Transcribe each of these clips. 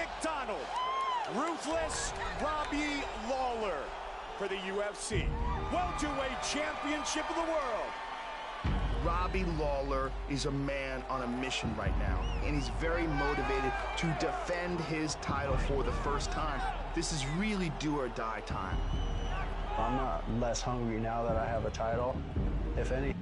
McDonald, Ruthless Robbie Lawler for the UFC Welterweight Championship of the World. Robbie Lawler is a man on a mission right now, and he's very motivated to defend his title for the first time. This is really do or die time. I'm not less hungry now that I have a title, if any.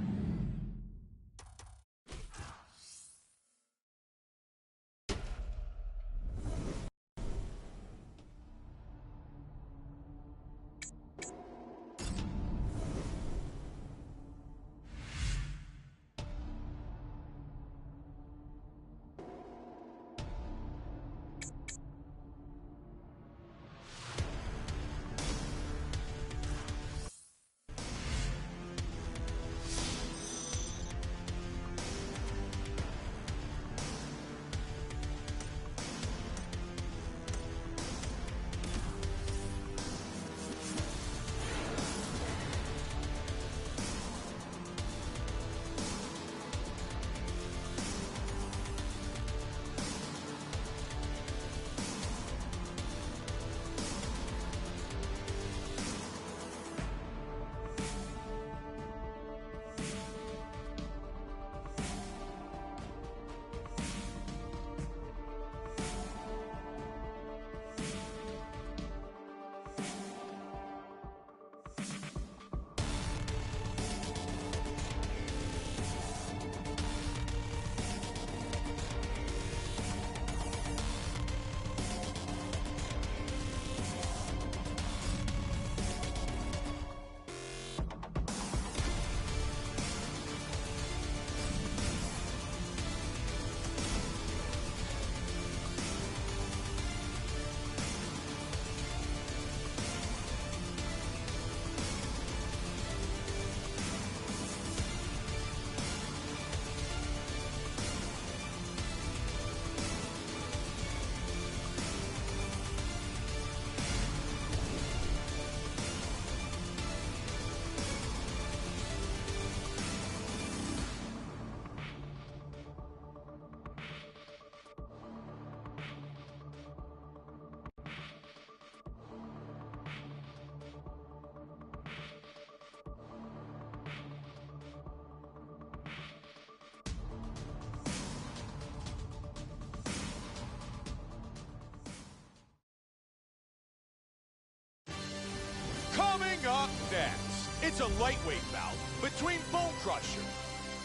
Coming up next, it's a lightweight bout between Bone Crusher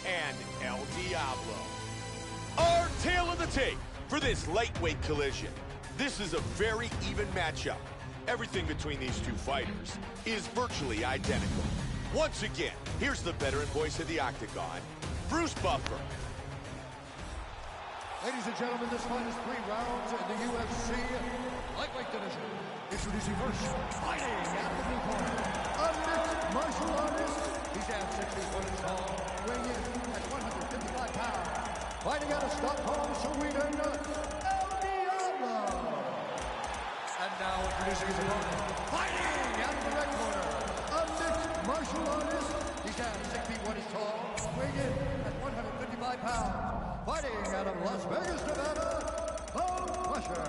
and El Diablo. Our tale of the tape for this lightweight collision. This is a very even matchup. Everything between these two fighters is virtually identical. Once again, here's the veteran voice of the Octagon, Bruce Buffer. Ladies and gentlemen, this fight is 3 rounds in the UFC lightweight division. Introducing first, fighting out of the blue corner, a mixed martial artist. He stands 6 feet 1 inch tall, weighing in at 155 pounds. Fighting out of Stockholm, Sweden, El Diablo. And now introducing his opponent, fighting out of the red corner, a mixed martial artist. He stands 6 feet 1 inch tall, weighing in at 155 pounds. Fighting out of Las Vegas, Nevada, Bone Crusher.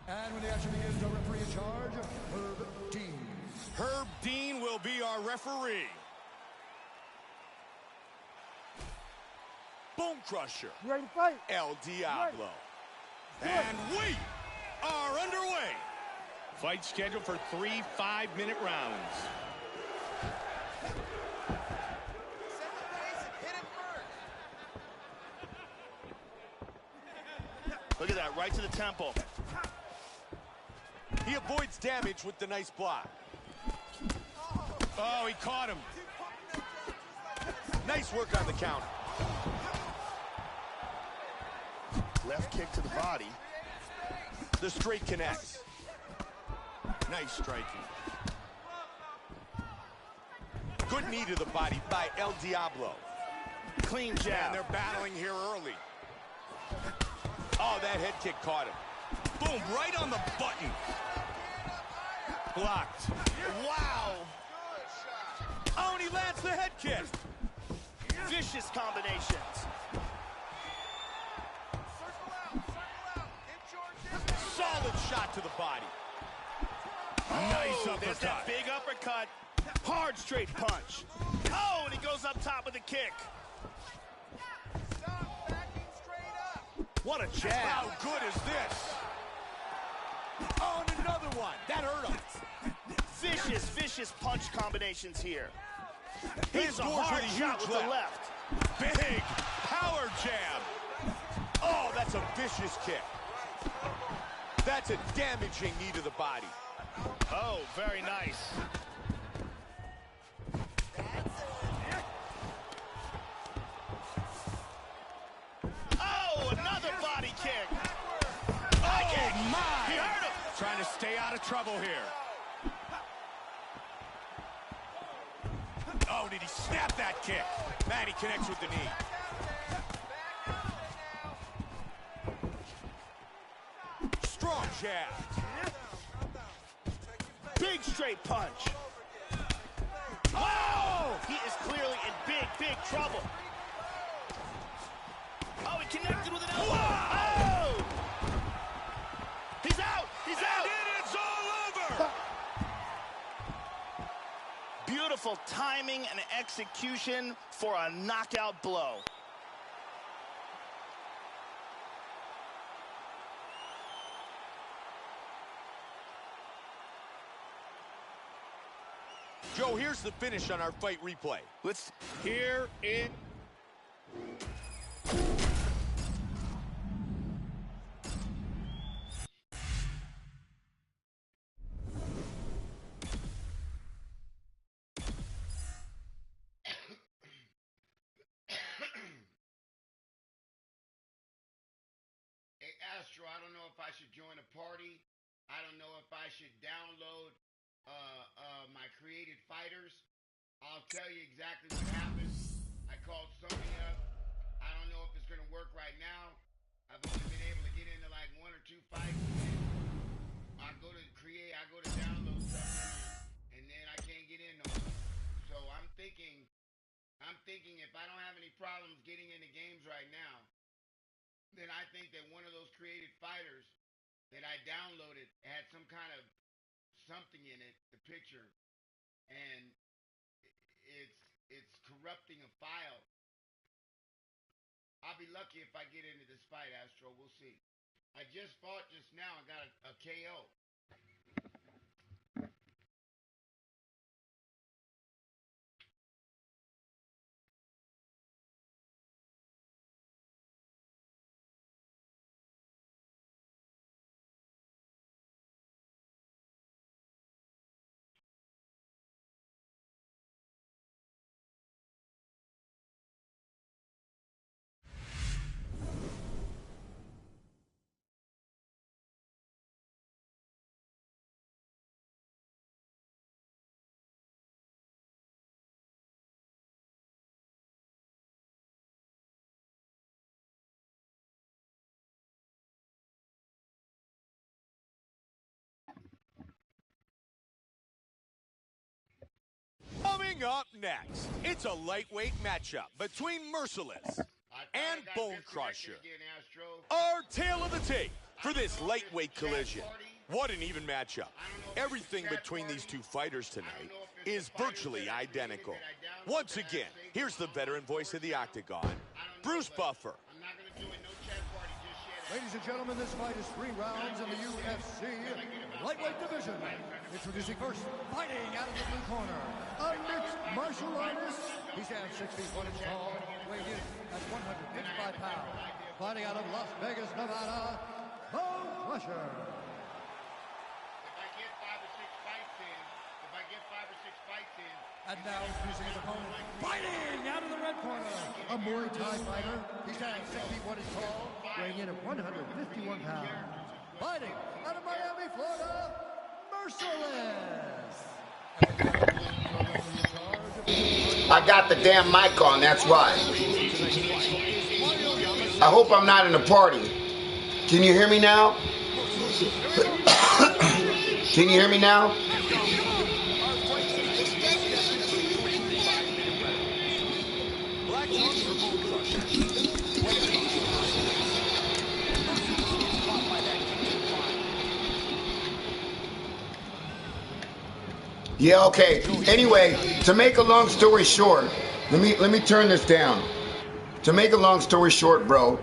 And when the action begins, our referee in charge, Herb Dean. Herb Dean will be our referee. Bone Crusher. You ready to fight? El Diablo. And we are underway. Fight scheduled for 3 5-minute rounds. Look at that, right to the temple. He avoids damage with the nice block. Oh, he caught him. Nice work on the counter. Left kick to the body. The straight connects. Nice striking. Good knee to the body by El Diablo. Clean jab. And they're battling here early. Oh, that head kick caught him. Boom, right on the button. Blocked. Wow. Oh, and he lands the head kick. vicious combinations. Solid shot to the body. Nice uppercut. There's that big uppercut. Hard straight punch. Oh, and he goes up top with a kick. Stop backing straight up. What a jab. How good is this? Oh, and another one. That hurt him. Vicious, vicious punch combinations here. Here's a Scores hard with a shot huge with the left. Big power jab. Oh, that's a vicious kick. That's a damaging knee to the body. Oh, very nice. Oh, another body kick. Oh, my. He hurt him. Trying to stay out of trouble here. Oh, did he snap that kick? Man, he connects with the knee. Strong jab. Big straight punch. Oh! He is clearly in big, big trouble. Oh, he connected with an elbow. Oh! He's out! He's out! And it's all over! Beautiful timing and execution for a knockout blow. Joe, here's the finish on our fight replay. Let's Here it... Hey, Astro, I don't know if I should join a party. I don't know if I should download my created fighters. I'll tell you exactly what happened. I called Sony up. I don't know if it's going to work right now. I've only been able to get into like 1 or 2 fights. I go to download something, and then I can't get in no more. So I'm thinking if I don't have any problems getting into games right now, then I think that one of those created fighters that I downloaded had some kind of something in it, the picture, and it's corrupting a file. I'll be lucky if I get into this fight, Astro. We'll see. I just fought just now and got a KO. Coming up next, it's a lightweight matchup between Merciless and Bone Crusher. Our tale of the tape for this lightweight collision. What an even matchup. Everything between these two fighters tonight is virtually identical. Once again, here's the veteran voice of the Octagon, Bruce Buffer. Ladies and gentlemen, this fight is 3 rounds in the UFC lightweight division. Introducing first, fighting out of the blue corner, a mixed martial artist. He stands 6 feet 1 inch tall, weighing in at 155 pounds. Fighting out of Las Vegas, Nevada, Bone Crusher. If I get 5 or 6 fights in, And now introducing his opponent, fighting out of the red corner, a Muay Thai fighter. He stands 6 feet 1 inch tall, weighing in at 151 pounds. Fighting out of Miami, Florida, Merciless. I got the damn mic on, that's why. I hope I'm not in a party. Can you hear me now? Can you hear me now? Yeah, okay. Anyway, to make a long story short, let me turn this down. To make a long story short, bro,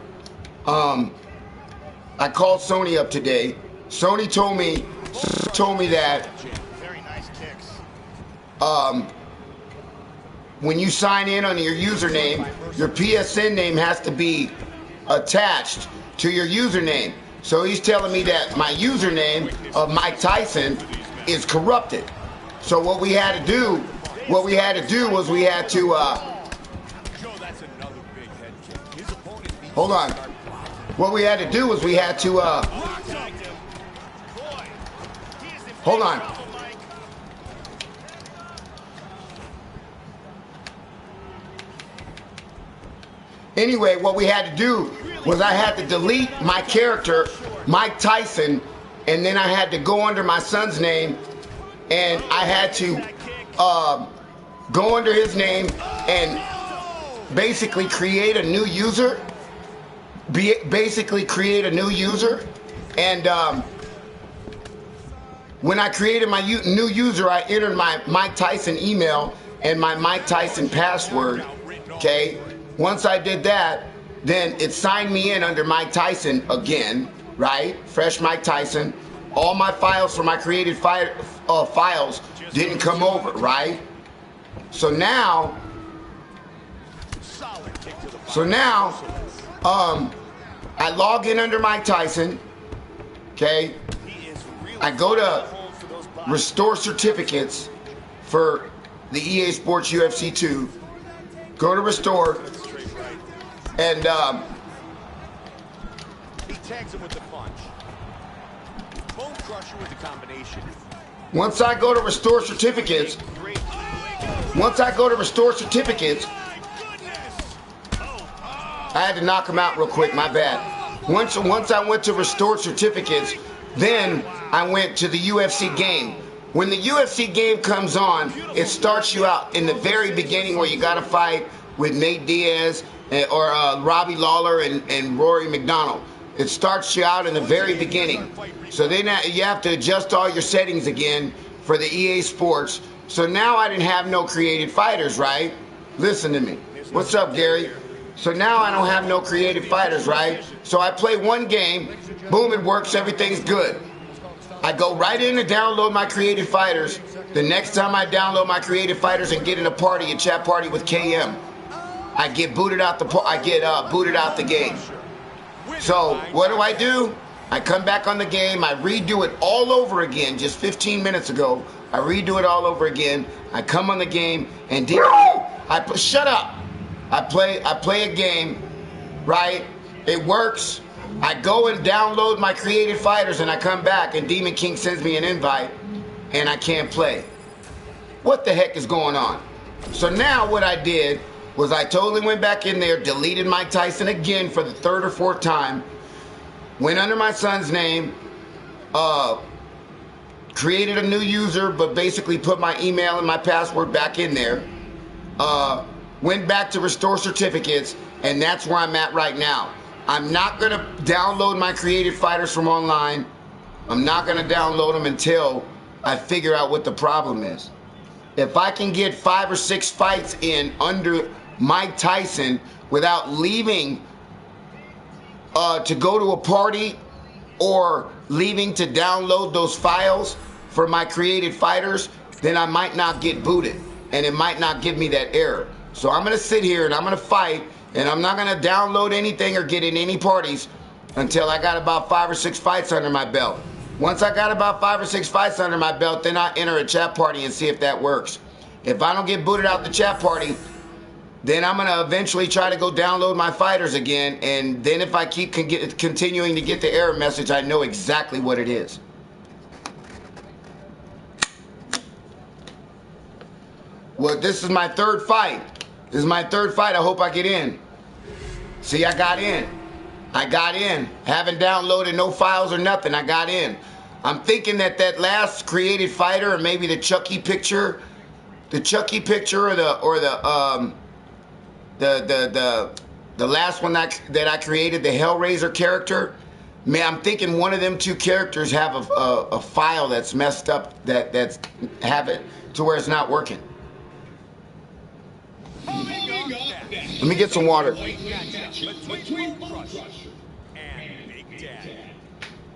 I called Sony up today. Sony told me that Very nice kicks. when you sign in on your username, your PSN name has to be attached to your username. So he's telling me that my username of Mike Tyson is corrupted. So what we had to do was we had to hold on. What we had to do was we had to hold on. Anyway, what we had to do was I had to delete my character, Mike Tyson, and then I had to go under my son's name, and I had to go under his name and basically create a new user. And when I created my new user, I entered my Mike Tyson email and my Mike Tyson password. Okay. Once I did that, then it signed me in under Mike Tyson again, right? Fresh Mike Tyson. All my files for my created files didn't come over, right? So now, I log in under Mike Tyson, okay? I go to restore certificates for the EA Sports UFC 2. Go to restore, and he tags him with the punch. Bone crusher with the combination. Once I go to restore certificates, I had to knock him out real quick, my bad. Once I went to restored certificates, then I went to the UFC game. When the UFC game comes on, it starts you out in the very beginning where you got to fight with Nate Diaz or Robbie Lawler and Rory McDonald. It starts you out in the very beginning. So then you have to adjust all your settings again for the EA Sports. So now I didn't have no created fighters, right? Listen to me. What's up, Gary? So now I don't have no creative fighters, right? So I play one game, boom, it works, everything's good. I go right in to download my creative fighters. The next time I download my creative fighters and get in a chat party with KM, I get booted out the game. So what do? I come back on the game, I redo it all over again, just 15 minutes ago. I redo it all over again. I come on the game and shut up. I play a game, right? It works. I go and download my creative fighters and I come back and Demon King sends me an invite and I can't play. What the heck is going on? So now what I did was I totally went back in there, deleted Mike Tyson again for the third or fourth time, went under my son's name, created a new user, but basically put my email and my password back in there, went back to restore certificates, and that's where I'm at right now. I'm not going to download my creative fighters from online. I'm not going to download them until I figure out what the problem is. If I can get 5 or 6 fights in under Mike Tyson without leaving to go to a party or leaving to download those files for my created fighters, then I might not get booted and it might not give me that error. So I'm going to sit here and I'm going to fight, and I'm not going to download anything or get in any parties until I got about 5 or 6 fights under my belt. Once I got about 5 or 6 fights under my belt, then I enter a chat party and see if that works. If I don't get booted out the chat party, then I'm going to eventually try to go download my fighters again, and then if I keep continuing to get the error message, I know exactly what it is. Well, this is my third fight. This is my third fight. I hope I get in. See, I got in. Haven't downloaded no files or nothing. I got in. I'm thinking that last created fighter, or maybe the Chucky picture, or the last one that I created, the Hellraiser character, Man, I'm thinking one of them two characters have a file that's messed up that's have it to where it's not working. Let me get some water. Between Bone Crusher and Big Daddy.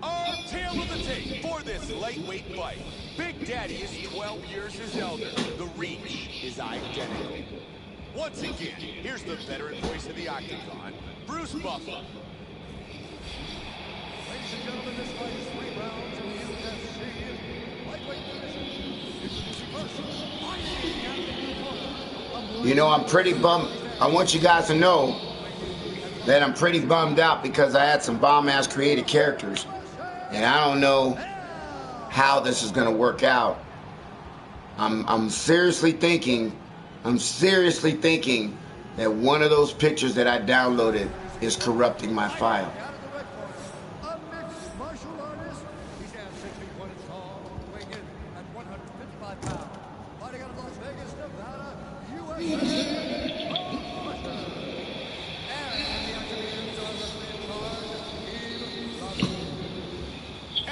Our tale of the tape for this lightweight fight. Big Daddy is 12 years his elder. The reach is identical. Once again, here's the veteran voice of the Octagon, Bruce Buffer. Ladies and gentlemen, this fight is 3 rounds in the UFC lightweight division. Introducing first, fighting out of the blue corner. You know, I'm pretty bummed. I want you guys to know that I'm pretty bummed out because I had some bomb-ass creative characters. And I don't know how this is going to work out. I'm seriously thinking that one of those pictures that I downloaded is corrupting my file. A mixed martial artist. He's at 6 feet 1 inches tall, weighing in at 155 pounds. Fighting out of Las Vegas, Nevada, USA.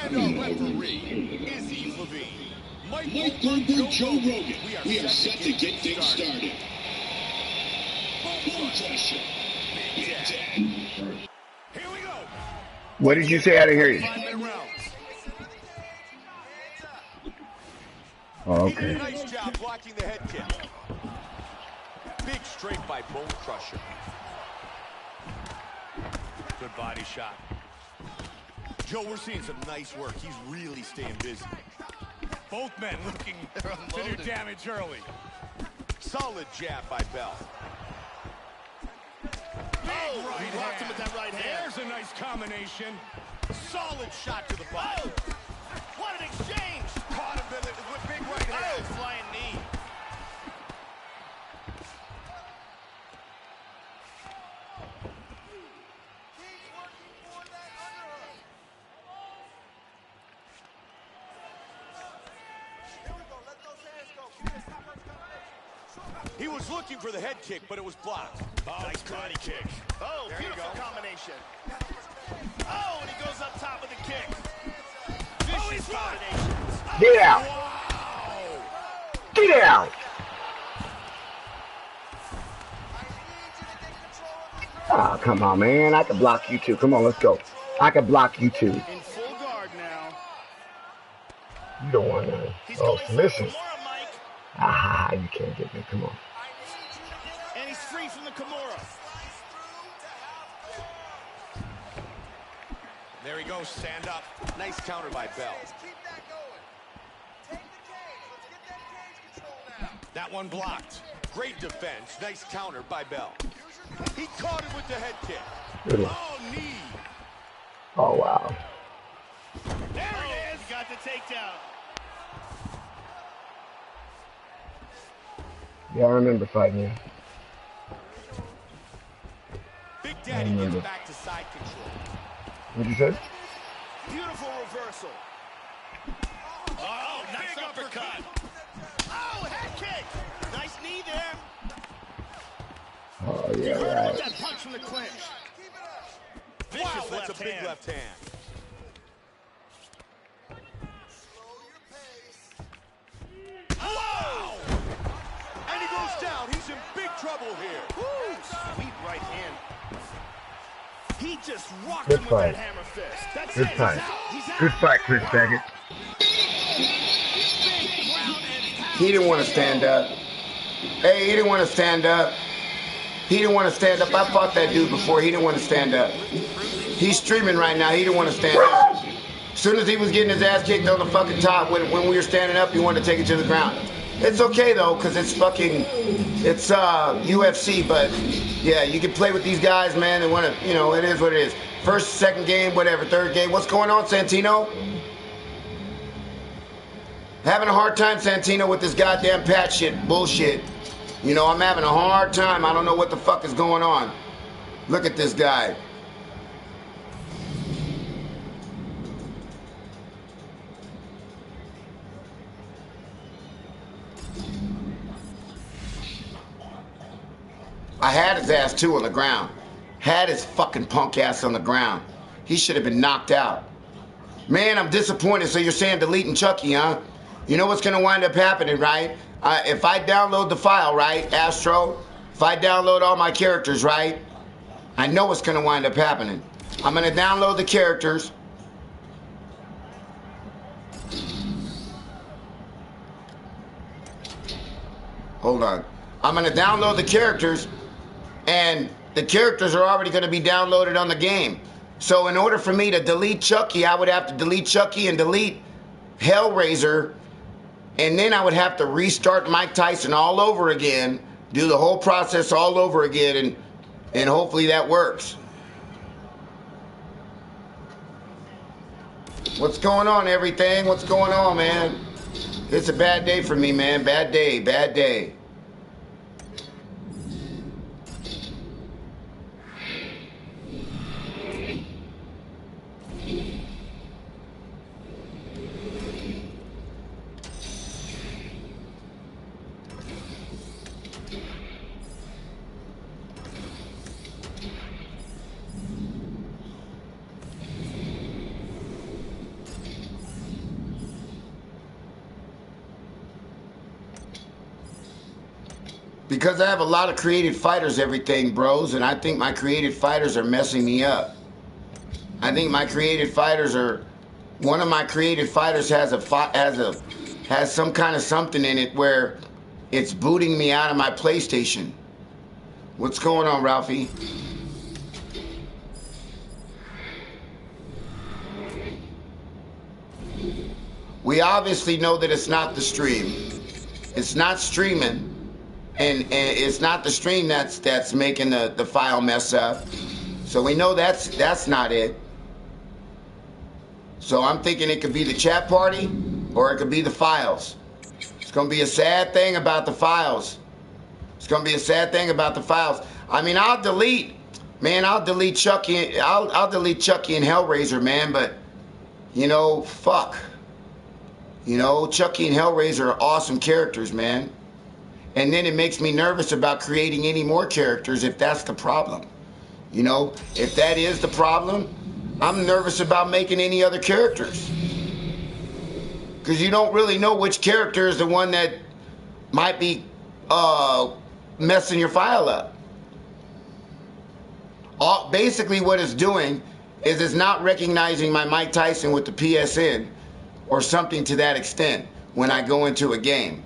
And our referee is Eve Levine. Mike Goldberg, Joe Rogan. We are set to get things started. Bone Crusher. Big Daddy. Here we go. What did you say? I didn't hear you. 5-minute rounds. Oh, He did a okay. nice job blocking the head kick. Big straight by Bone Crusher. Good body shot. Joe, we're seeing some nice work. He's really staying busy. Both men looking to do damage early. Solid jab by Bell. Oh, he blocked him with that right hand. There's a nice combination. Solid shot to the body. Oh, what an exchange. Caught him with big right hand. Oh, flying knee. He was looking for the head kick, but it was blocked. Oh, Nice body kick. Oh, There you beautiful go. combination. Oh, and he goes up top with a kick. Vicious He's combination. Get out. Wow. Get out. Ah, come on, man. I can block you too. Come on, let's go. I can block you too. In full guard now. You don't want to. He's Oh, going for submission. Kimura, Mike. Ah, you can't get me. Come on. And he's free from the Kimura. There he goes, stand up. Nice counter by Bell. That one blocked. Great defense. Nice counter by Bell. He caught him with the head kick. Good one. Oh, knee. Oh, wow. There it is. Got the takedown. Yeah, I remember fighting you. Big Daddy gets back to side control. What'd you say? Beautiful reversal. Oh, nice uppercut. Oh, head kick. Nice knee there. Oh, You yeah, heard right. about that punch from the clinch. Vicious Wow, that's left a big hand. left hand. Wow! And he goes down. He's in big trouble here. Woo, sweet right hand. He just rocked Good him fight. with that hammer fist. That's Good it. fight. He's out. He's out. Good fight, Chris Baggett. Big ground and pound. He didn't want to stand up. Hey, he didn't want to stand up. He didn't want to stand up. I fought that dude before. He didn't want to stand up. He's streaming right now. He didn't want to stand up. As soon as he was getting his ass kicked on the fucking top, when we were standing up, he wanted to take it to the ground. It's okay though, because it's UFC, but yeah, you can play with these guys, man. They want to, you know, it is what it is. First, second game, whatever, third game. What's going on, Santino? Having a hard time, Santino, with this goddamn Pat shit bullshit. You know, I'm having a hard time. I don't know what the fuck is going on. Look at this guy. I had his ass too on the ground. Had his fucking punk ass on the ground. He should have been knocked out. Man, I'm disappointed. So you're saying deleting Chucky, huh? You know what's going to wind up happening, right? If I download the file, right, Astro? If I download all my characters, right? I know what's going to wind up happening. I'm going to download the characters. Hold on. I'm going to download the characters, and the characters are already going to be downloaded on the game. So in order for me to delete Chucky, I would have to delete Chucky and delete Hellraiser, and then I would have to restart Mike Tyson all over again, do the whole process all over again, and hopefully that works. What's going on, everything? What's going on, man? It's a bad day for me, man. Bad day, bad day. Because I have a lot of creative fighters, everything, bros, and I think my creative fighters are messing me up. I think my creative fighters are, one of my creative fighters has some kind of something in it where it's booting me out of my PlayStation. What's going on, Ralphie? We obviously know that it's not the stream. It's not streaming. And it's not the stream that's making the file mess up. So we know that's not it. So I'm thinking it could be the chat party or it could be the files. It's going to be a sad thing about the files. It's going to be a sad thing about the files. I mean, I'll delete Chucky. I'll delete Chucky and Hellraiser, man, but you know, fuck. You know, Chucky and Hellraiser are awesome characters, man. And then it makes me nervous about creating any more characters if that's the problem. You know, if that is the problem, I'm nervous about making any other characters. Because you don't really know which character is the one that might be messing your file up. Basically what it's doing is it's not recognizing my Mike Tyson with the PSN or something to that extent when I go into a game.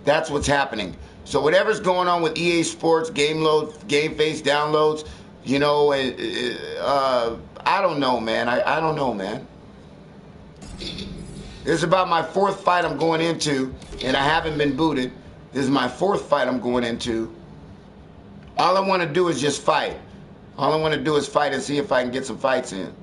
That's what's happening. So whatever's going on with EA Sports, game face downloads, you know, I don't know, man. I don't know, man. This is about my 4th fight I'm going into, and I haven't been booted. This is my 4th fight I'm going into. All I want to do is just fight. All I want to do is fight and see if I can get some fights in.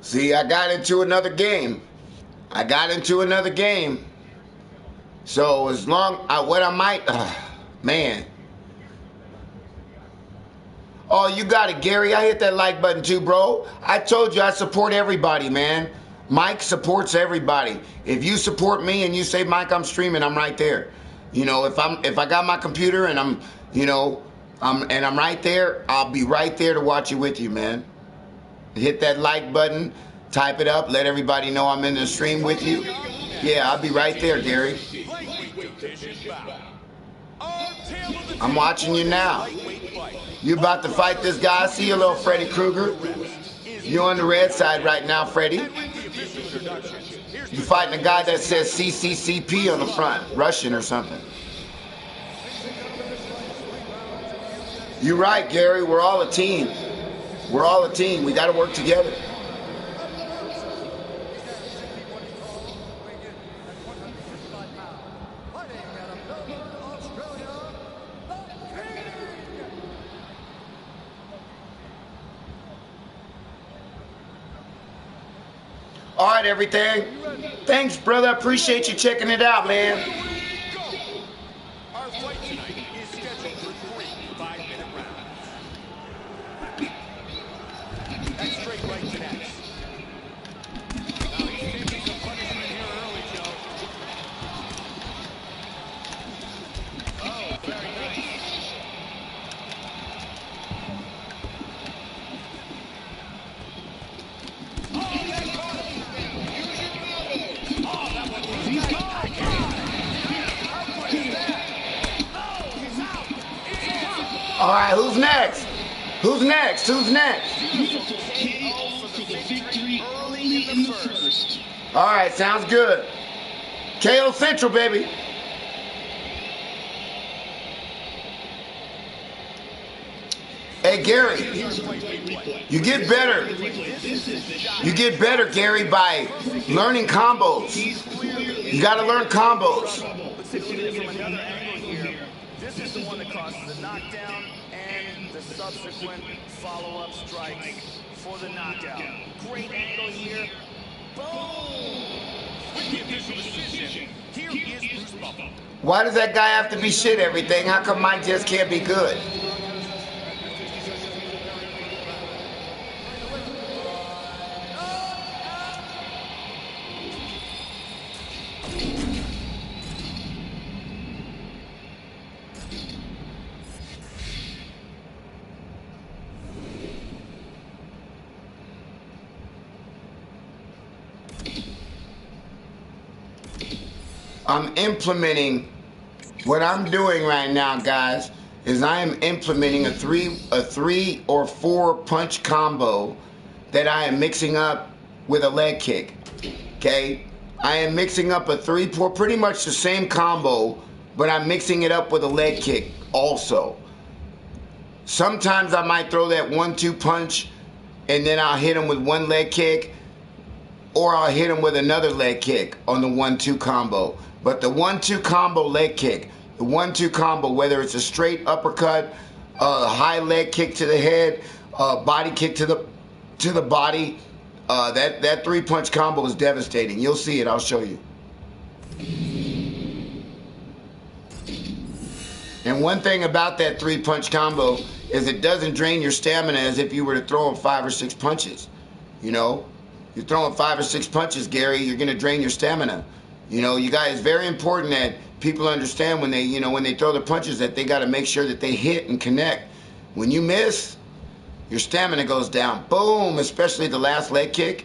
See, I got into another game. So as long, man. Oh, you got it, Gary. I hit that like button too, bro. I told you I support everybody, man. Mike supports everybody. If you support me and you say, Mike, I'm streaming, I'm right there. You know, if I got my computer and I'm right there, I'll be right there to watch it with you, man. Hit that like button, type it up, let everybody know I'm in the stream with you. Yeah, I'll be right there, Gary. I'm watching you now. You about to fight this guy? I see you, little Freddy Krueger. You on the red side right now, Freddy. You fighting a guy that says CCCP on the front, Russian or something. You're right, Gary. We're all a team. We're all a team. We got to work together. All right, everything. Thanks, brother. I appreciate you checking it out, man. All right, who's next? Who's next? Who's next? KO for the victory early in the first. All right, sounds good. KO Central, baby. Hey, Gary, you get better. You get better, Gary, by learning combos. You got to learn combos. Let's take a look at it from another angle here. This is the one that causes the knockdown and the subsequent follow-up strikes for the knockout. Great angle here. Boom! With the official decision, here is Bruce Buffer. Why does that guy have to be shit everything? How come Mike just can't be good? I'm implementing, what I'm doing right now, guys, is I am implementing a three or four punch combo that I am mixing up with a leg kick. Okay? I am mixing up a 3-4, pretty much the same combo, but I'm mixing it up with a leg kick also. Sometimes I might throw that 1-2 punch and then I'll hit him with one leg kick, or I'll hit him with another leg kick on the 1-2 combo. But the 1-2 combo leg kick, the 1-2 combo, whether it's a straight uppercut, a high leg kick to the head, body kick to the body, that 3-punch combo is devastating. You'll see it. I'll show you. And one thing about that 3-punch combo is it doesn't drain your stamina as if you were to throw 5 or 6 punches. You know, you're throwing 5 or 6 punches, Gary, you're going to drain your stamina. You know, you guys, it's very important that people understand when they, you know, when they throw their punches that they got to make sure that they hit and connect. When you miss, your stamina goes down. Boom, especially the last leg kick.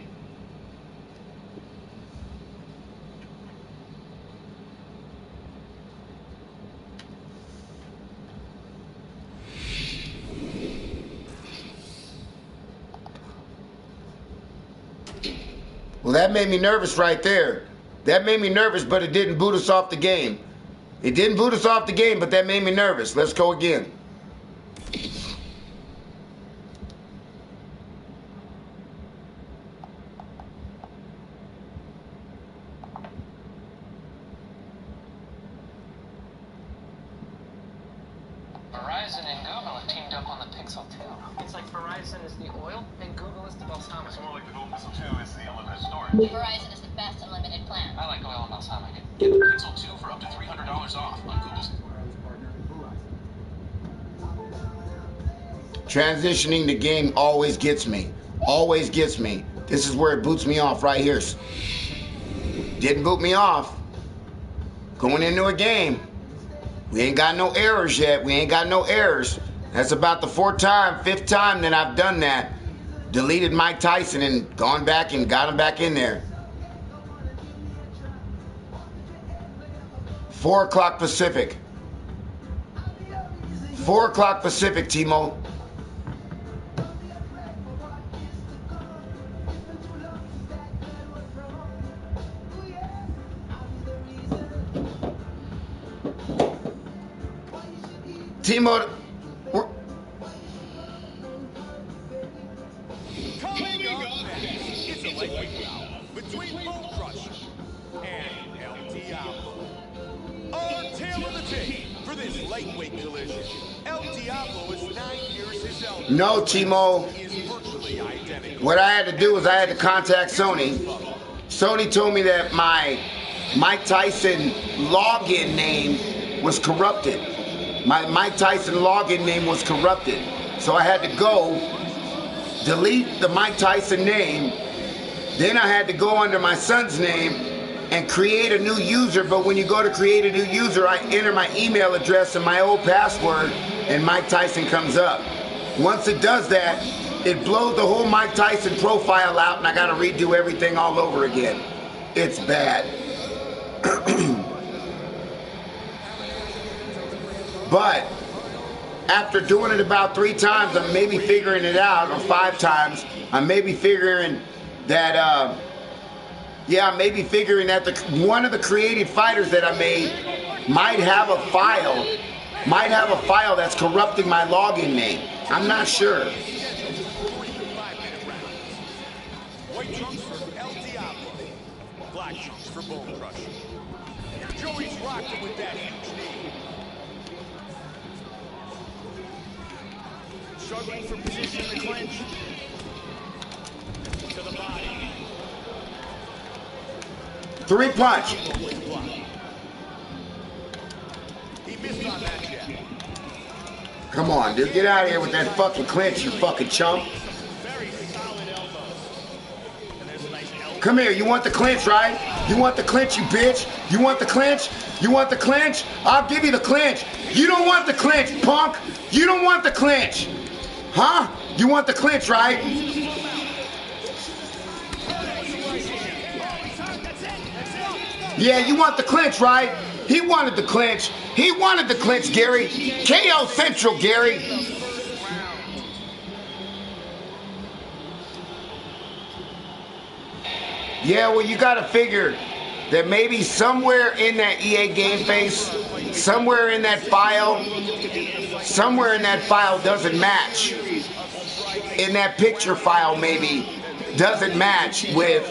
Well, that made me nervous right there. That made me nervous, but it didn't boot us off the game. It didn't boot us off the game, but that made me nervous. Let's go again. Verizon and Google have teamed up on the Pixel 2. It's like Verizon is the oil and Google is the balsamic. It's more like the Google Pixel 2 is the unlimited storage. Verizon is the best unlimited plan. I like oil and balsamic. Get the Pixel 2 for up to $300 off on Google's. Transitioning the game always gets me. Always gets me. This is where it boots me off right here. Didn't boot me off. Going into a game. We ain't got no errors yet. We ain't got no errors. That's about the 4th time, 5th time that I've done that. Deleted Mike Tyson and gone back and got him back in there. 4 o'clock Pacific. 4 o'clock Pacific, Timo. Timo, Coming up next, it's a lightweight bout between Bone Crusher and El Diablo. Our tale of the tape for this lightweight collision. El Diablo is 9 years his elder. No, Timo. Is virtually identical. What I had to do was I had to contact Sony. Sony told me that my Mike Tyson login name was corrupted. My Mike Tyson login name was corrupted. So I had to go delete the Mike Tyson name. Then I had to go under my son's name and create a new user. But when you go to create a new user, I enter my email address and my old password, and Mike Tyson comes up. Once it does that, it blows the whole Mike Tyson profile out, and I got to redo everything all over again. It's bad. But after doing it about 3 times, I'm maybe figuring it out, or 5 times. I'm maybe figuring that, yeah, I'm maybe figuring that one of the created fighters that I made might have a file that's corrupting my login name. I'm not sure. White trunks for El Diablo. Black trunks for Bone Crusher. Joey's rocking with that huge knee. Struggling for position in the clinch. To the body. 3 punch. He missed on that jab. Come on, dude. Get out of here with that fucking clinch, you fucking chump. Very solid elbows. And there's a nice elbow. Come here. You want the clinch, right? You want the clinch, you bitch? You want the clinch? You want the clinch? I'll give you the clinch. You don't want the clinch, punk. You don't want the clinch. Huh? You want the clinch, right? Yeah, you want the clinch, right? He wanted the clinch. He wanted the clinch, Gary. KO Central, Gary. Yeah, well, you got to figure that maybe somewhere in that EA game face, somewhere in that file doesn't match. In that picture file, maybe doesn't match with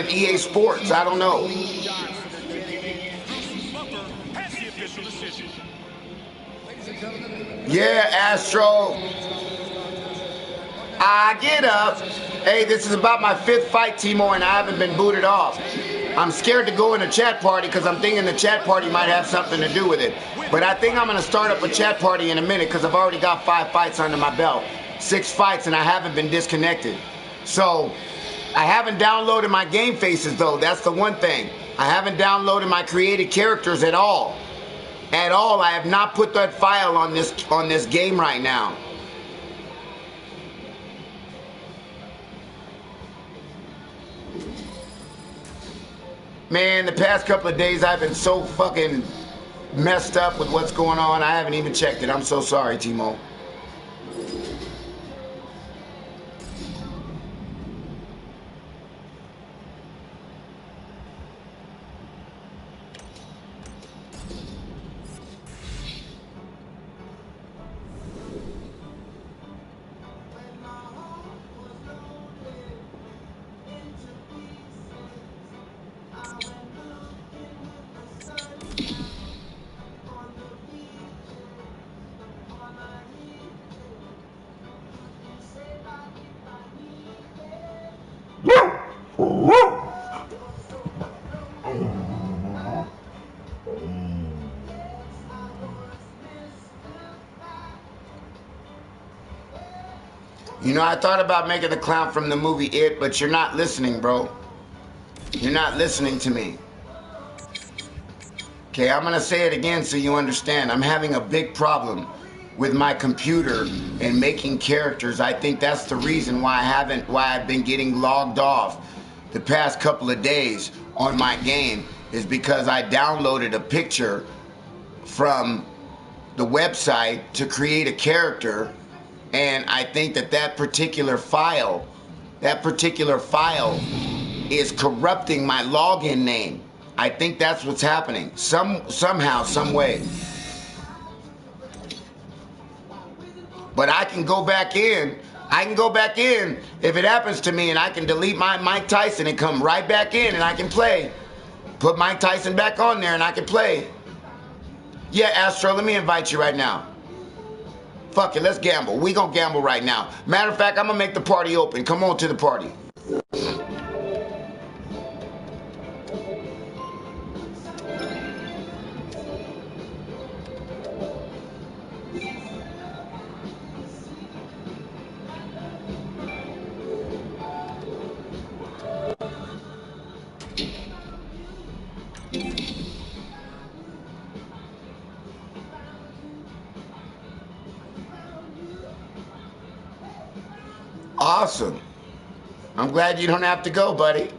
EA Sports. I don't know. Yeah, Astro. I get up. Hey, this is about my 5th fight, Timo, and I haven't been booted off. I'm scared to go in a chat party because I'm thinking the chat party might have something to do with it. But I think I'm going to start up a chat party in a minute because I've already got 5 fights under my belt. 6 fights, and I haven't been disconnected. So I haven't downloaded my game faces, though. That's the one thing. I haven't downloaded my created characters at all. At all. I have not put that file on this game right now. Man, the past couple of days I've been so fucking messed up with what's going on. I haven't even checked it. I'm so sorry, Timo. You know, I thought about making the clown from the movie It, but you're not listening, bro. You're not listening to me. Okay, I'm gonna say it again so you understand. I'm having a big problem with my computer and making characters. I think that's the reason why I've been getting logged off the past couple of days on my game, is because I downloaded a picture from the website to create a character, and I think that particular file is corrupting my login name. I think that's what's happening. Somehow, some way. But I can go back in. If it happens to me, and I can delete my Mike Tyson and come right back in, and I can play. Put Mike Tyson back on there, and I can play. Yeah, Astro, let me invite you right now. Fuck it, let's gamble. We gonna gamble right now. Matter of fact, I'm gonna make the party open. Come on to the party. Awesome. I'm glad you don't have to go, buddy.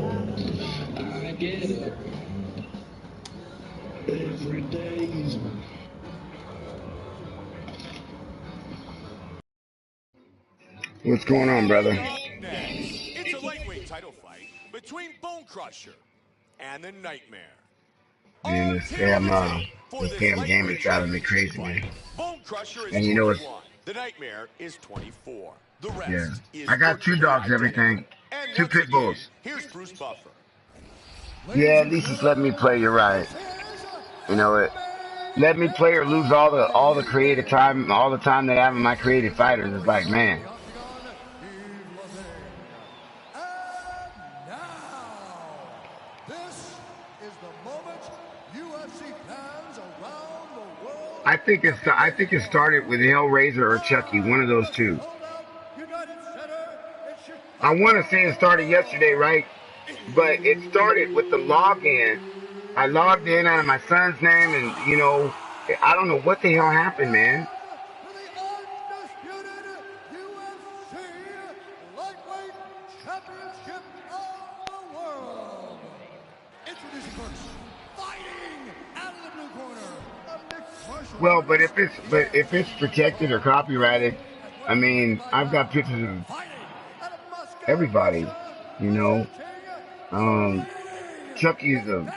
I get up every day. What's going on, brother? Next, it's a lightweight title fight between Bone Crusher and the Nightmare. Man, Our tale of the tape for this this damn game is lightweight driving me championship crazy, man. fight. Bone Crusher is And you know 21. it's, The Nightmare is 24. The rest yeah. is I got 2 virtually dogs, identical. everything. And 2 once pit again, bulls. here's Bruce Buffer. Yeah, at least it's letting me play. You're right. You know it. Let me play or lose all the creative time, all the time that I have in my creative fighters. It's like, man. I think it started with Hellraiser or Chucky, one of those two. I want to say it started yesterday, right? But it started with the login. I logged in out of my son's name, and you know, I don't know what the hell happened, man. Well, but if it's protected or copyrighted, I mean, I've got pictures of everybody, you know. Chucky's a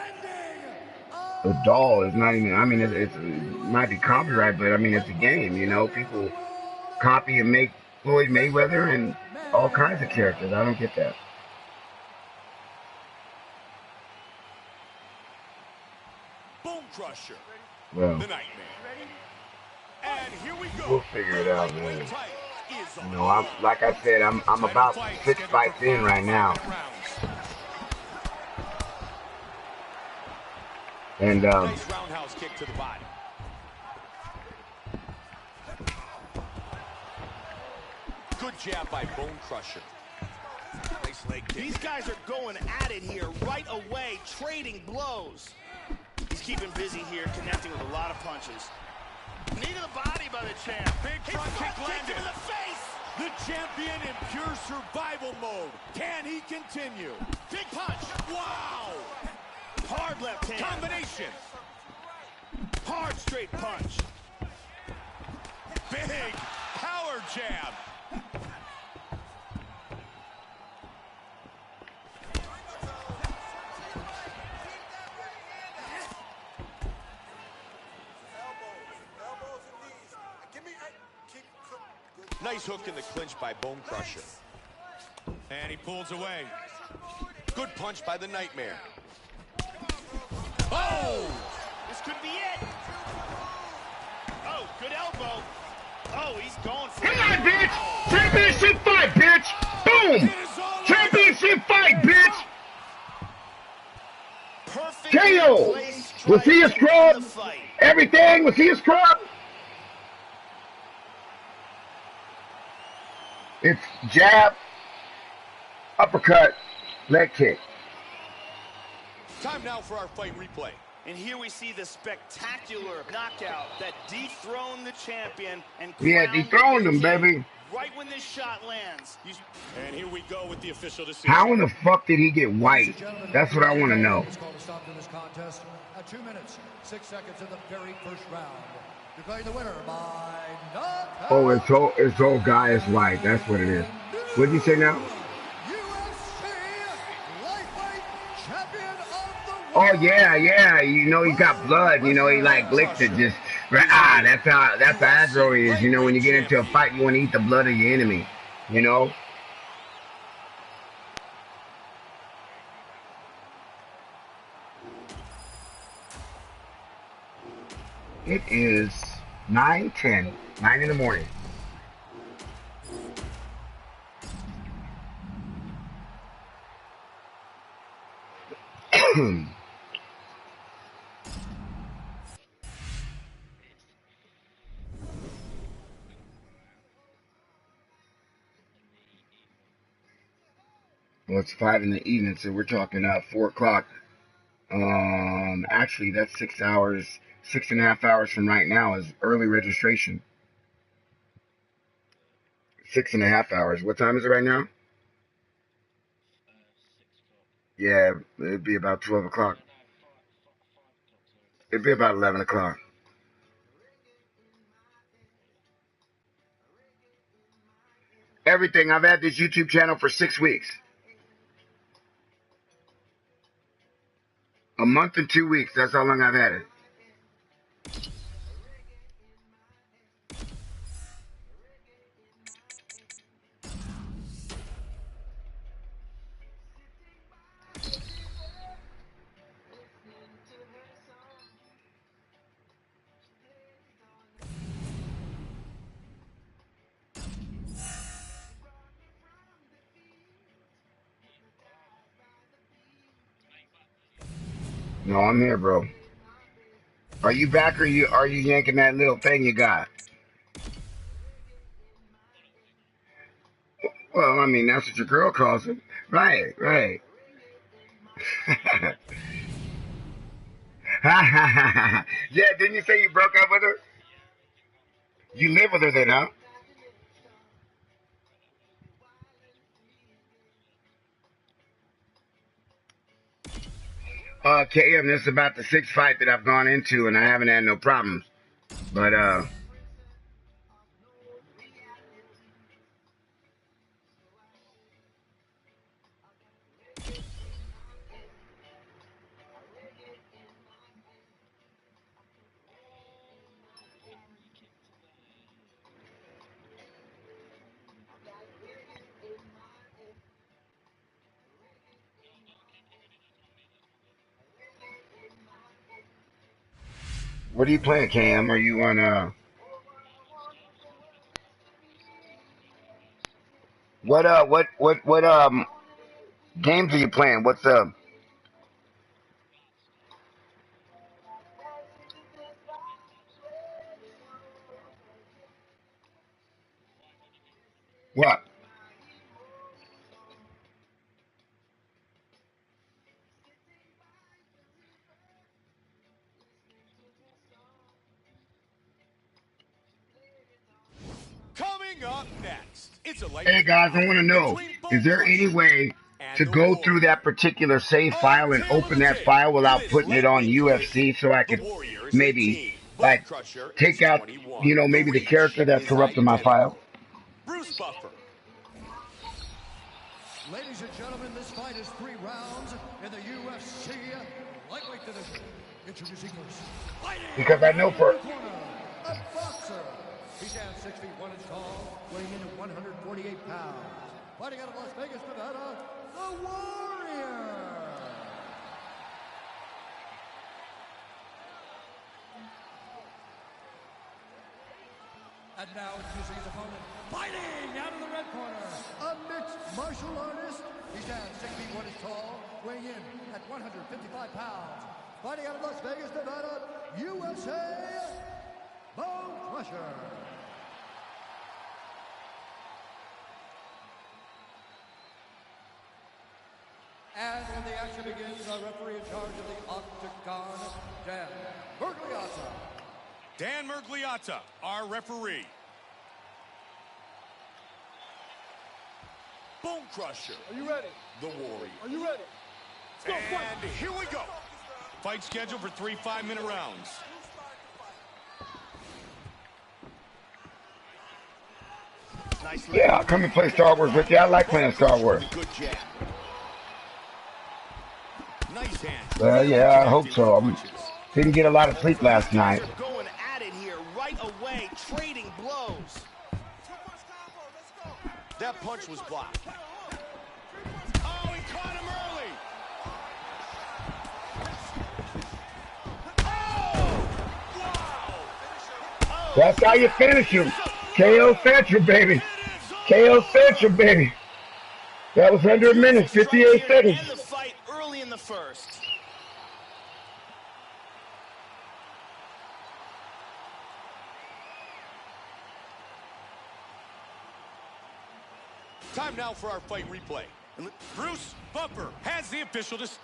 doll. It's not even. I mean, it might be copyright, but I mean, it's a game, you know. People copy and make Floyd Mayweather and all kinds of characters. I don't get that. Bone Crusher. Well, the Nightmare. And here we go. We'll figure it out, man. You know, I'm like I said, I'm about 6 fights in right now. And nice roundhouse kick to the body. Good jab by Bone Crusher. Nice leg kick. These guys are going at it here right away, trading blows. He's keeping busy here, connecting with a lot of punches. Knee to the body by the champ. Big front kick landed. To the face. The champion in pure survival mode. Can he continue? Big punch. Wow. Hard left hand. Combination. Hard straight punch. Big power jab. Nice hook in the clinch by Bone Crusher. And he pulls away. Good punch by the Nightmare. Oh! This could be it. Oh, good elbow. Oh, he's going for it. Come on, bitch! Championship fight, bitch! Boom! Championship fight, bitch! Perfect. KO! Was he a scrub? Everything? Was he a scrub? It's jab, uppercut, leg kick. Time now for our fight replay. And here we see the spectacular knockout that dethroned the champion and yeah, dethroned him, baby. Right when this shot lands. And here we go with the official decision. How in the fuck did he get white? That's what I want to know. It's called a stop to this contest at 2 minutes, 6 seconds in the very first round. Declaring the winner by knockout. Oh, it's old guy is white. That's what it is. What did you say now? Oh yeah. You know he got blood. You know he like licks it just. That's how aggro he is. You know when you get into a fight, you want to eat the blood of your enemy. You know. It is 9:10, 9 in the morning. Well, it's 5 in the evening, so we're talking 4 o'clock. Actually, that's 6 hours, 6.5 hours from right now is early registration. 6.5 hours. What time is it right now? Yeah, it'd be about 12 o'clock. It'd be about 11 o'clock. Everything. I've had this YouTube channel for 6 weeks. A month and 2 weeks. That's how long I've had it. No, I'm here, bro. Are you back or are you yanking that little thing you got? Well, I mean, that's what your girl calls it. Right, right. Yeah, didn't you say you broke up with her? You live with her then, huh? KM, this is about the 6th fight that I've gone into, and I haven't had no problems. But, what are you playing, KM? Are you on, what games are you playing? What's, what? Coming up next, it's a Hey, lightweight guys, I bout want to know, between is Bone there any Crusher way and to the go through Warrior. that particular save Our file and tale of open the that tape file for without this putting it on lightweight collision. UFC so I The could Warrior is maybe, 18, Bone like, Crusher is take out, 21. The maybe the reach character that is corrupted my file? identical. Bruce Buffer. Ladies and gentlemen, this fight is 3 rounds in the UFC lightweight division. Introducing first, fighting Because I know out of the for blue corner, a boxer. He stands 6 feet 1 inches tall, weighing in at 148 pounds. Fighting out of Las Vegas, Nevada, the Warrior. And now introducing his opponent, fighting out of the red corner, a mixed martial artist. He stands 6 feet 1 inches tall, weighing in at 155 pounds. Fighting out of Las Vegas, Nevada, USA, Bone Crusher. And when the action begins, our referee in charge of the Octagon, Dan Mergliata. Dan Mergliata, our referee. Bone Crusher. Are you ready? The Warrior. Are you ready? And here we go. Fight scheduled for 3 5-minute rounds. Yeah, I'll come and play Star Wars with you. I like playing Star Wars. Good jab. Nice hand. Well, yeah, I hope so. Didn't get a lot of sleep last night. Going at it here right away, trading blows. That punch was blocked. Oh, he caught him early. That's how you finish him. KO Central, baby. KO Central, baby. That was under a minute, 58 seconds. End the fight early in the first. Time now for our fight replay. Bruce Buffer has the official decision.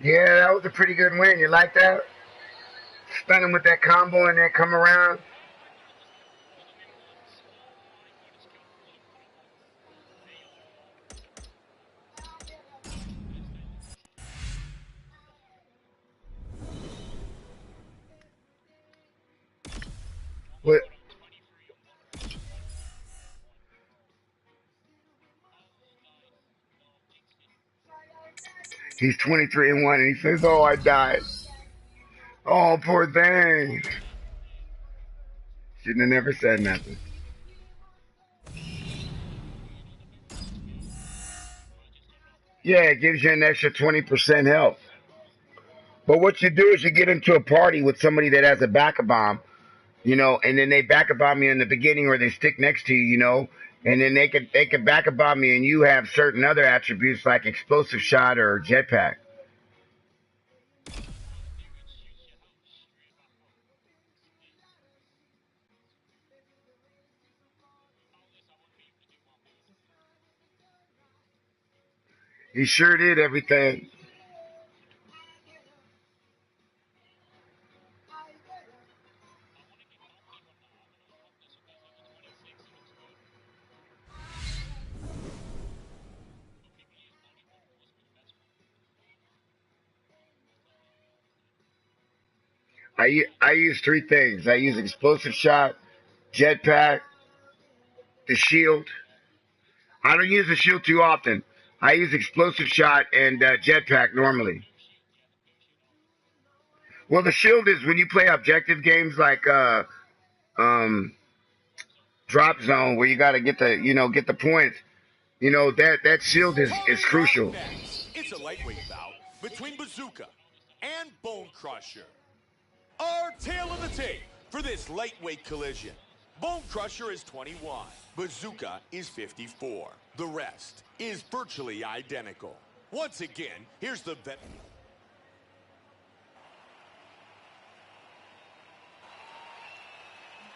Yeah, that was a pretty good win. You like that? stun him with that combo and then come around. What? He's 23-1, and he says, "Oh, I died. Oh, poor thing." Shouldn't have never said nothing. Yeah, it gives you an extra 20% health. But what you do is you get into a party with somebody that has a backup bomb, you know, and then they backup bomb you in the beginning, or they stick next to you, you know, and then they could backup bomb you, and you have certain other attributes like explosive shot or jetpack. He sure did everything. I use three things. I use explosive shot, jetpack, the shield. I don't use the shield too often. I use explosive shot and jetpack normally. Well, the shield is when you play objective games like um, drop zone, where you got to get the get the points. You know that shield is crucial. It's a lightweight bout between Bazooka and Bone Crusher. Our tail of the tape for this lightweight collision. Bone Crusher is 21. Bazooka is 54. The rest is virtually identical. Once again, here's the vet.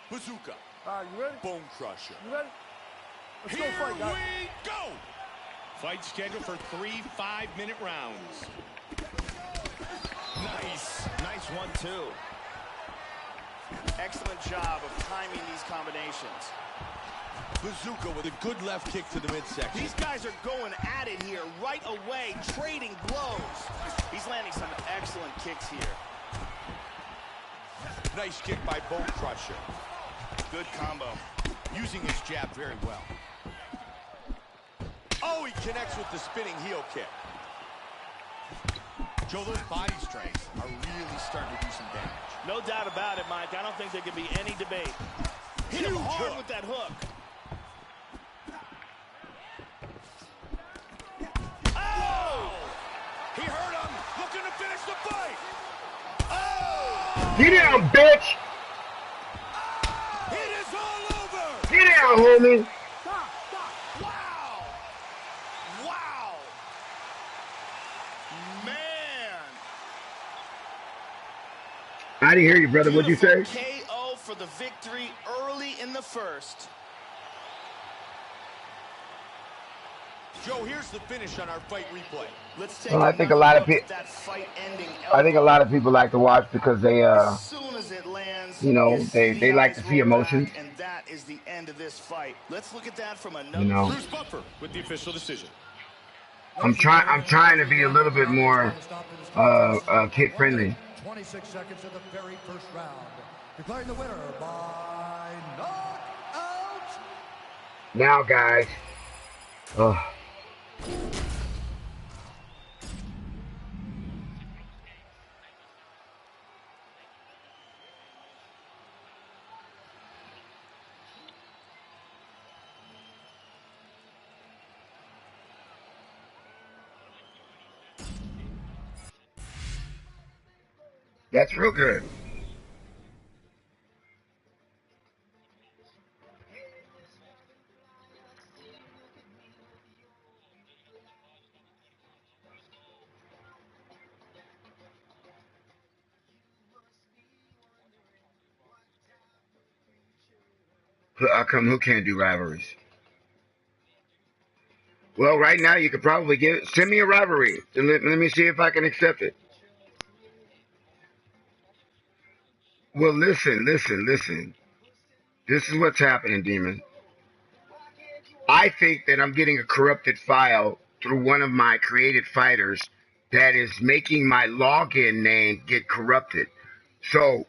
Bazooka. You ready? Bone Crusher. You ready? Let's Here go fight, guys. we go! Fight scheduled for 3 5-minute rounds. Nice one, too. Excellent job of timing these combinations. Bazooka with a good left kick to the midsection. These guys are going at it here right away, trading blows. He's landing some excellent kicks here. Nice kick by Bone Crusher. Good combo. Using his jab very well. Oh, he connects with the spinning heel kick. Joe, those body strikes are really starting to do some damage. No doubt about it, Mike. I don't think there can be any debate. Hit him hard with that hook. Oh! He hurt him, looking to finish the fight. Oh! Get down, bitch! It is all over! Get down, homie! Wow! Wow! Man! I didn't hear you, brother. What'd you say? KO for the victory early in the first. Joe, here's the finish on our fight replay. Let's take I think a lot of people. I think a lot of people like to watch because they, as soon as it lands, you know, they like to see emotions. And that is the end of this fight. Let's look at that from another. You know, Bruce Buffer with the official decision. I'm trying to be a little bit more kid friendly. 26 seconds of the very first round. Declaring the winner by knockout. Now, guys. That's real good. How come who can't do rivalries? Well, right now you could probably send me a rivalry. And let me see if I can accept it. Well, listen. This is what's happening, Demon. I think that I'm getting a corrupted file through one of my created fighters that is making my login name get corrupted. So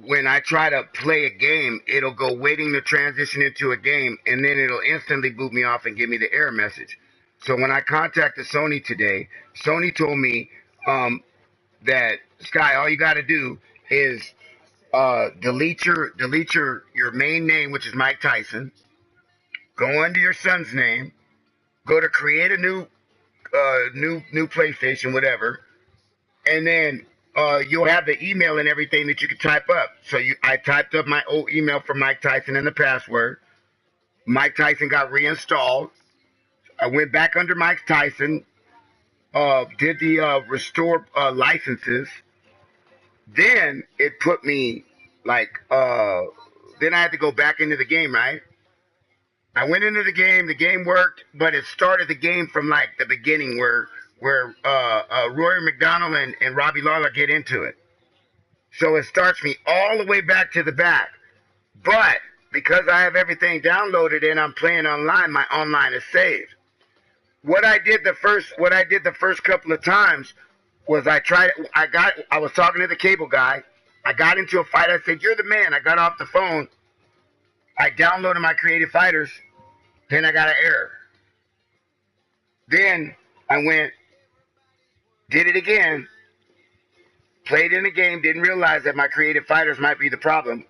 when I try to play a game, it'll go waiting to transition into a game, and then it'll instantly boot me off and give me the error message. So when I contacted Sony today, Sony told me that, Sky, all you got to do is delete your main name, which is Mike Tyson. Go under your son's name. Go to create a new PlayStation, whatever, and then you'll have the email and everything that you can type up. So I typed up my old email for Mike Tyson and the password. Mike Tyson got reinstalled. I went back under Mike Tyson, did the restore licenses. Then it put me like, then I had to go back into the game, right? I went into the game worked, but it started the game from like the beginning where Rory McDonald and Robbie Lawler get into it. So it starts me all the way back to the back. But because I have everything downloaded and I'm playing online, my online is saved. What I did the first couple of times was I was talking to the cable guy. I got into a fight. I said, "You're the man." I got off the phone. I downloaded my creative fighters. Then I got an error. Then I went, did it again, played in the game, didn't realize that my creative fighters might be the problem.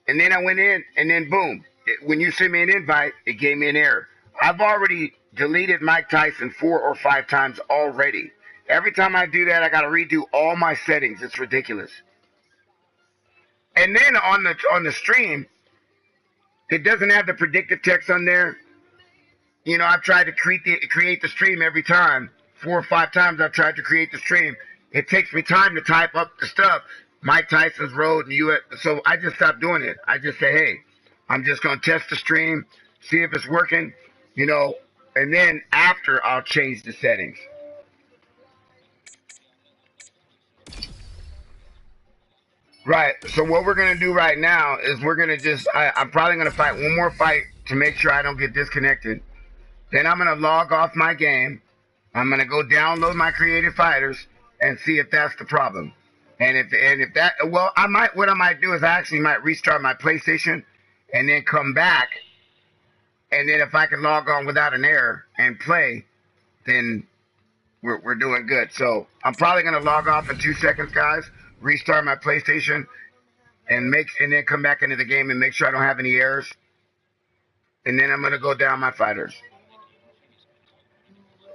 And then I went in, and then boom, when you send me an invite, it gave me an error. I've already deleted Mike Tyson 4 or 5 times already. Every time I do that, I got to redo all my settings. It's ridiculous. And then on the stream, it doesn't have the predictive text on there. You know, I've tried to create the stream every time. 4 or 5 times I've tried to create the stream. It takes me time to type up the stuff. Mike Tyson's Road and US. So I just stopped doing it. I just say, hey, I'm just going to test the stream, see if it's working, you know, and then after I'll change the settings. Right. So what we're going to do right now is we're going to just, I'm probably going to fight one more fight to make sure I don't get disconnected. Then I'm going to log off my game. I'm going to go download my creative fighters and see if that's the problem. And if that, well, what I might do is I actually might restart my PlayStation and then come back. And then if I can log on without an error and play, then we're doing good. So I'm probably going to log off in 2 seconds, guys. Restart my PlayStation and then come back into the game and make sure I don't have any errors. And then I'm going to go down my fighters.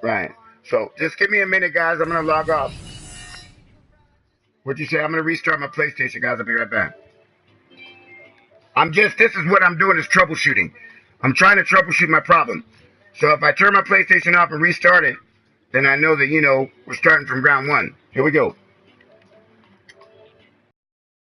Right. So just give me a minute, guys. I'm going to log off. What'd you say? I'm going to restart my PlayStation, guys. I'll be right back. This is what I'm doing is troubleshooting. I'm trying to troubleshoot my problem. So if I turn my PlayStation off and restart it, then I know that, you know, we're starting from ground one. Here we go.